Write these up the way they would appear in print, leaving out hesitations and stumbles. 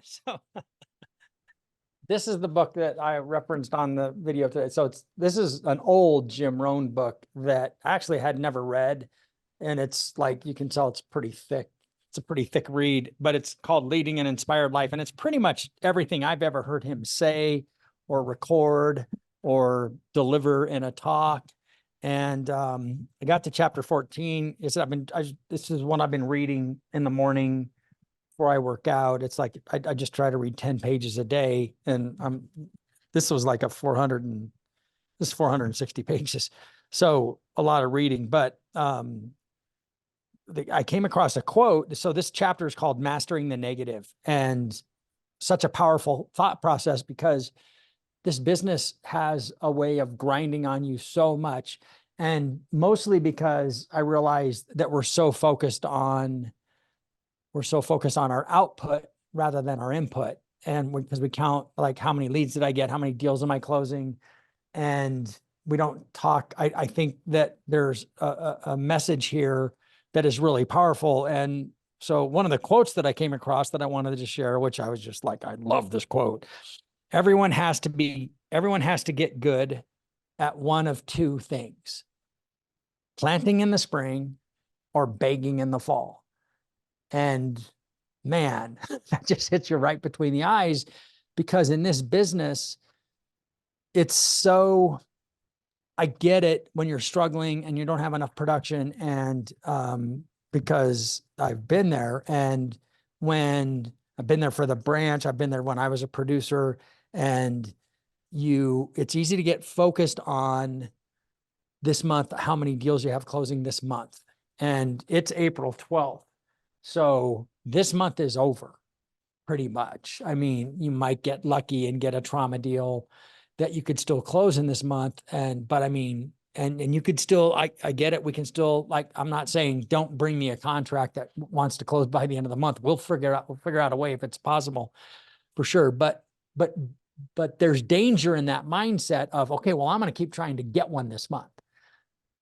So this is the book that I referenced on the video today. So this is an old Jim Rohn book that I actually had never read. And it's like, you can tell it's pretty thick. It's a pretty thick read, but it's called Leading an Inspired Life. And it's pretty much everything I've ever heard him say or record or deliver in a talk. And I got to chapter 14. This is one I've been reading in the morning before I work out. It's like I just try to read 10 pages a day, and this was like this is 460 pages, so a lot of reading. But I came across a quote. So this chapter is called Mastering the Negative, and such a powerful thought process because this business has a way of grinding on you so much, and mostly because I realized that we're so focused on our output rather than our input. And because we count, like, how many leads did I get? How many deals am I closing? And we don't talk. I think that there's a message here that is really powerful. And so one of the quotes that I came across that I wanted to share, which I was just like, I love this quote. Everyone has to get good at one of two things: planting in the spring or begging in the fall. And man, that just hits you right between the eyes, because in this business, I get it when you're struggling and you don't have enough production. And because I've been there, and when I've been there for the branch, I've been there when I was a producer, and it's easy to get focused on this month, how many deals you have closing this month. And it's April 12th. So this month is over pretty much. I mean, you might get lucky and get a trauma deal that you could still close in this month. But I mean, and you could still, I get it. We can still, like, I'm not saying don't bring me a contract that wants to close by the end of the month. We'll figure out a way if it's possible, for sure. But there's danger in that mindset of, okay, well, I'm going to keep trying to get one this month.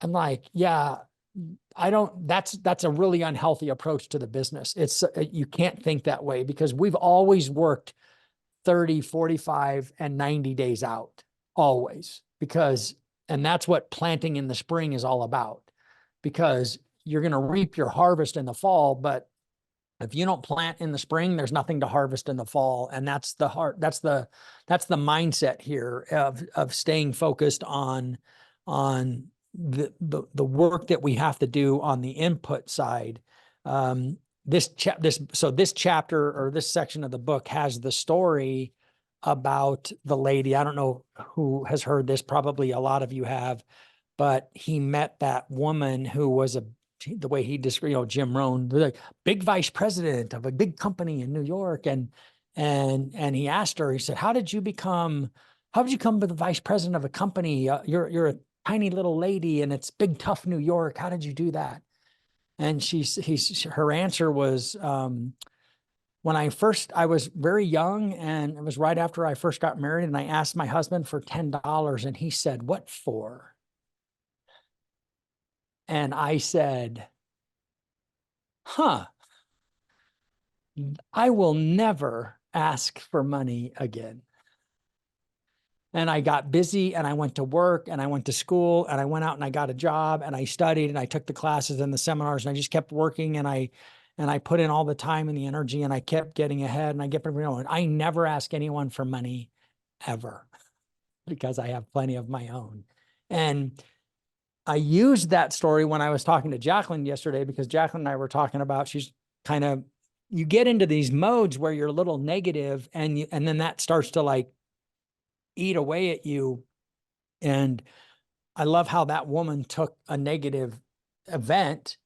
I'm like, yeah, that's a really unhealthy approach to the business. You can't think that way, because we've always worked 30, 45, and 90 days out, always, and that's what planting in the spring is all about, because you're going to reap your harvest in the fall. But if you don't plant in the spring, there's nothing to harvest in the fall. And that's the mindset here of staying focused on the work that we have to do on the input side. This chapter, or this section of the book, has the story about the lady. I don't know who has heard this. Probably a lot of you have, but he met that woman who was the way he described, Jim Rohn, the big vice president of a big company in New York. And he asked her, he said, how did you become the vice president of a company? You're a tiny little lady, and it's big, tough New York. How did you do that? And her answer was, when I was very young, and it was right after I first got married, and I asked my husband for $10, and he said, "What for?" And I said, I will never ask for money again. And I got busy, and I went to work, and I went to school, and I went out and I got a job, and I studied, and I took the classes and the seminars, and I just kept working, and I put in all the time and the energy, and I kept getting ahead, and I never ask anyone for money ever, because I have plenty of my own. And I used that story when I was talking to Jacqueline yesterday, because Jacqueline and I were talking about, you get into these modes where you're a little negative, and then that starts to, like, eat away at you. And I love how that woman took a negative event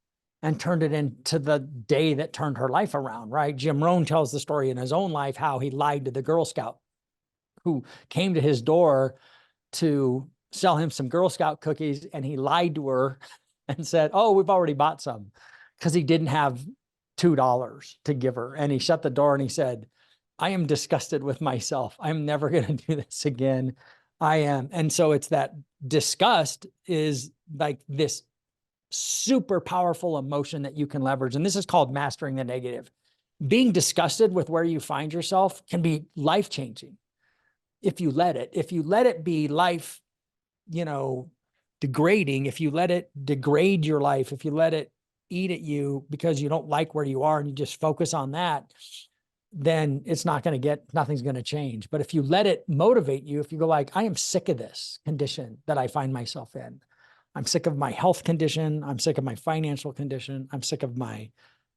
and turned it into the day that turned her life around, right? Jim Rohn tells the story in his own life, how he lied to the Girl Scout who came to his door to sell him some Girl Scout cookies. And he lied to her and said, "Oh, we've already bought some," because he didn't have $2 to give her. And he shut the door and he said, "I am disgusted with myself. I'm never going to do this again. I am." And so it's that disgust is like this super powerful emotion that you can leverage. And this is called mastering the negative. being disgusted with where you find yourself can be life-changing if you let it be life, degrading, if you let it degrade your life, if you let it eat at you because you don't like where you are and you just focus on that, then nothing's going to change. But if you let it motivate you, if you go like, I am sick of this condition that I find myself in. I'm sick of my health condition. I'm sick of my financial condition. I'm sick of my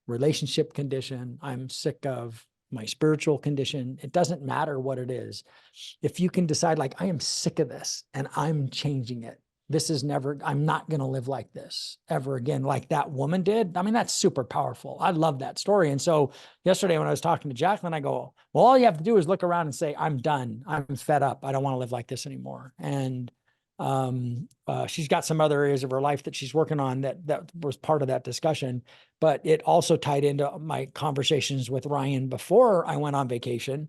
relationship condition. I'm sick of my spiritual condition. It doesn't matter what it is. If you can decide like, I am sick of this and I'm changing it. I'm not going to live like this ever again, like that woman did. I mean, that's super powerful. I love that story. And so yesterday when I was talking to Jacqueline, I go, well, all you have to do is look around and say, I'm done. I'm fed up. I don't want to live like this anymore. And she's got some other areas of her life that she's working on that was part of that discussion, but it also tied into my conversations with Ryan before I went on vacation,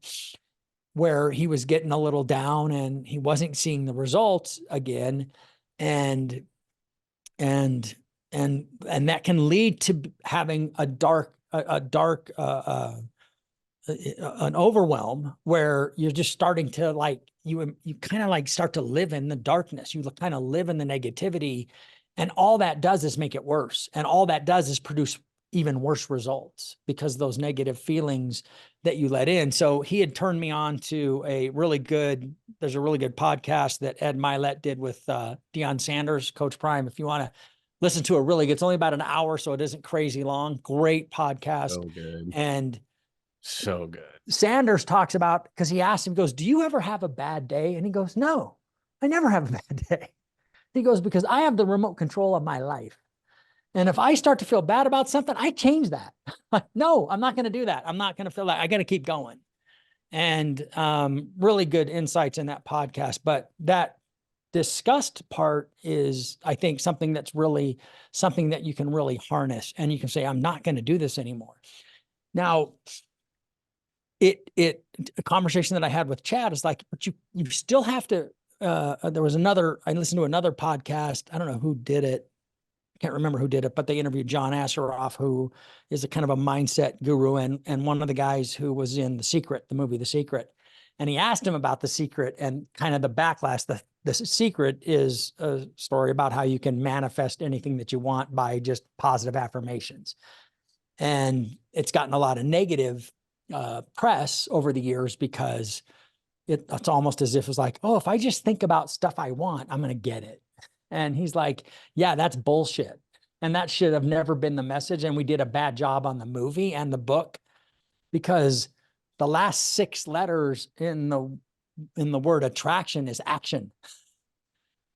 where he was getting a little down and he wasn't seeing the results again. And that can lead to having an overwhelm where you're just starting to like, you kind of like start to live in the darkness. You kind of live in the negativity, and all that does is make it worse. And all that does is produce even worse results because those negative feelings that you let in. So he had turned me on to there's a really good podcast that Ed Milet did with Deion Sanders, Coach Prime. If you want to listen to it's only about an hour, so it isn't crazy long. Great podcast. So good. And so good. Sanders talks about, because he asked him, he goes, do you ever have a bad day? And he goes, no, I never have a bad day. He goes, because I have the remote control of my life. And if I start to feel bad about something, I change that. No, I'm not going to do that. I'm not going to feel that. I got to keep going. And really good insights in that podcast. But that disgust part is, I think, something that you can really harness, and you can say, I'm not going to do this anymore. Now, a conversation that I had with Chad is like, but you still have to, I listened to another podcast. I don't know who did it. I can't remember who did it, but they interviewed John Assaraf, who is a kind of a mindset guru and one of the guys who was in the movie The Secret. And he asked him about The Secret and kind of the backlash. The Secret is a story about how you can manifest anything that you want by just positive affirmations. And it's gotten a lot of negative press over the years because it's almost as if it's like, oh, if I just think about stuff I want, I'm going to get it. And he's like, yeah, that's bullshit. And that should have never been the message. And we did a bad job on the movie and the book, because the last 6 letters in the word attraction is action.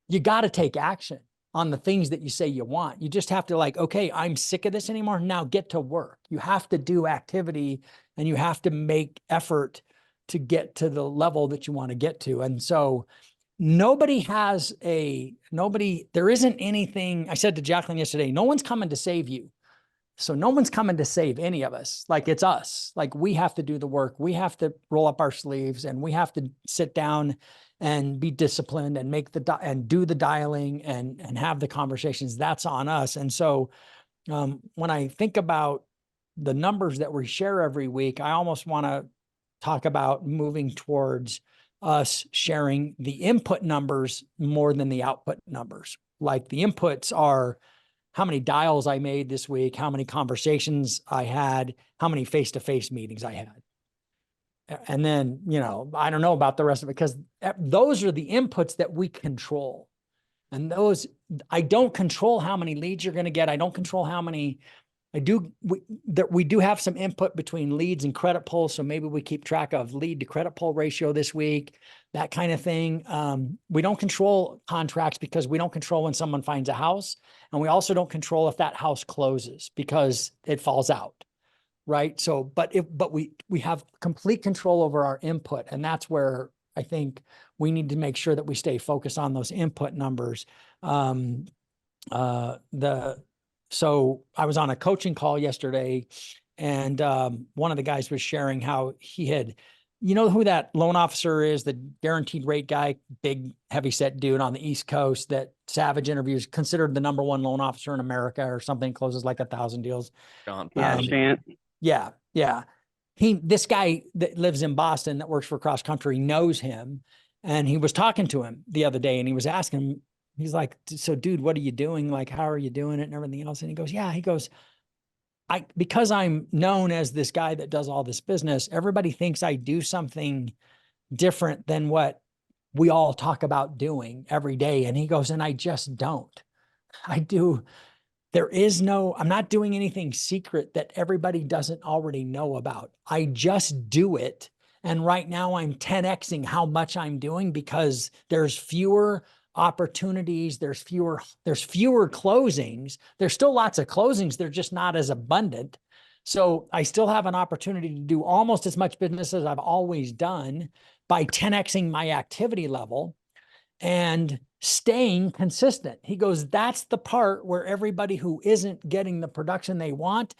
You got to take action on the things that you say you want. You just have to like, okay, I'm sick of this anymore. Now get to work. You have to do activity and you have to make effort to get to the level that you want to get to. And so there isn't anything. I said to Jacqueline yesterday, no one's coming to save you. So no one's coming to save any of us. Like, it's us. Like, we have to do the work. We have to roll up our sleeves, and we have to sit down and be disciplined and and do the dialing and have the conversations. That's on us. And so when I think about the numbers that we share every week, I almost want to talk about moving towards us sharing the input numbers more than the output numbers. Like, the inputs are how many dials I made this week, how many conversations I had, how many face-to-face meetings I had. And then, I don't know about the rest of it, because those are the inputs that we control. And those, I don't control how many leads you're going to get. I don't control how many. We do have some input between leads and credit pulls. So maybe we keep track of lead to credit pull ratio this week, that kind of thing. We don't control contracts because we don't control when someone finds a house. And we also don't control if that house closes because it falls out. Right. So, but we have complete control over our input. And that's where I think we need to make sure that we stay focused on those input numbers. So I was on a coaching call yesterday, and one of the guys was sharing how he had, who that loan officer is, the guaranteed rate guy, big heavyset dude on the East Coast that Savage interviews, considered the #1 loan officer in America or something, closes like 1,000 deals. John Pashant. Yeah. Yeah. This guy that lives in Boston that works for Cross Country knows him. And he was talking to him the other day and he was asking him, he's like, so dude, what are you doing? Like, how are you doing it and everything else? And he goes, yeah, he goes, because I'm known as this guy that does all this business, everybody thinks I do something different than what we all talk about doing every day. And he goes, and I just don't. I do. I'm not doing anything secret that everybody doesn't already know about. I just do it. And right now I'm 10xing how much I'm doing because there's fewer opportunities, there's fewer closings. There's still lots of closings, they're just not as abundant. So I still have an opportunity to do almost as much business as I've always done by 10xing my activity level and staying consistent. He goes, that's the part where everybody who isn't getting the production they want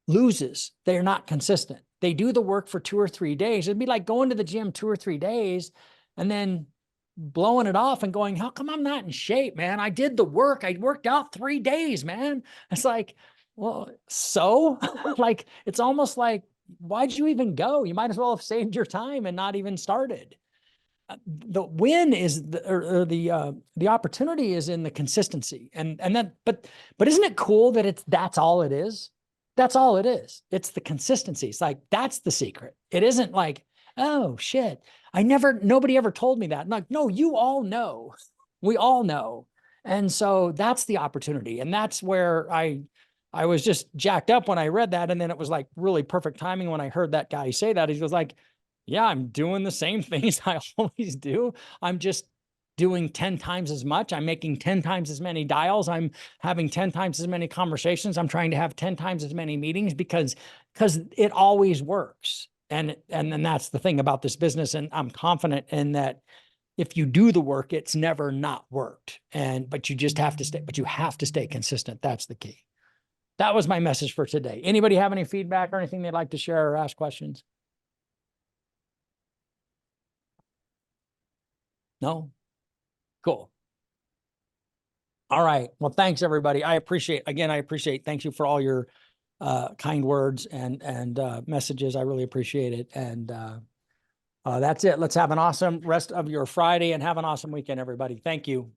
loses. They're not consistent. They do the work for 2 or 3 days. It'd be like going to the gym 2 or 3 days and then blowing it off and going, how come I'm not in shape, man? I did the work. I worked out 3 days, man. It's like, well, so like, it's almost like, why'd you even go? You might as well have saved your time and not even started. The win is the opportunity is in the consistency and then but isn't it cool that that's all it is? That's all it is. It's the consistency. It's like, that's the secret. It isn't like, oh shit, nobody ever told me that. I'm like, no, you all know. We all know. And so that's the opportunity. And that's where I was just jacked up when I read that. And then it was like really perfect timing when I heard that guy say that. He was like, yeah, I'm doing the same things I always do. I'm just doing 10 times as much. I'm making 10 times as many dials. I'm having 10 times as many conversations. I'm trying to have 10 times as many meetings because it always works. And then that's the thing about this business. And I'm confident in that if you do the work, it's never not worked. But you have to stay consistent. That's the key. That was my message for today. Anybody have any feedback or anything they'd like to share or ask questions? No? Cool. All right. Well, thanks everybody. I appreciate, thank you for all your kind words and messages. I really appreciate it. And that's it. Let's have an awesome rest of your Friday and have an awesome weekend, everybody. Thank you.